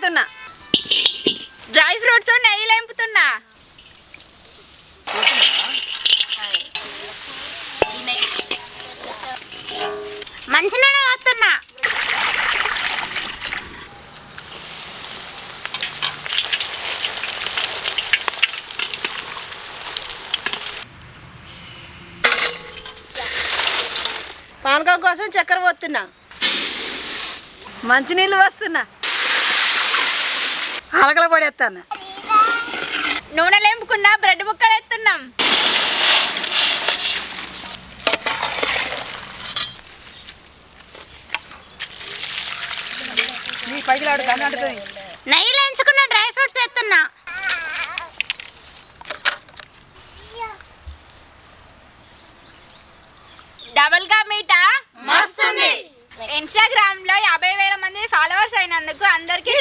వేపుతున్నా. Dry fruits నెయ్యిలో వేపుతున్నా. మంచి నూనె వేస్తున్నా. పానకం కోసం చక్కెర పోతున్నా. మంచినీళ్ళు వస్తున్నా. అలకల పడేస్తాను. నూనె లేపుకున్నా. బ్రెడ్ ముక్కలు ఎత్తున్నాం. నీ పైకి లాడు దాన్ని అంటుతుంది. నెయ్యిలో ఎంచుకున్న డ్రై ఫ్రూట్స్ ఎత్తున్నా. డబల్ గా మీటా మస్తుంది. ఇన్స్టాగ్రామ్ లో 50,000 మంది ఫాలోవర్స్ అయినందుకు అందరికి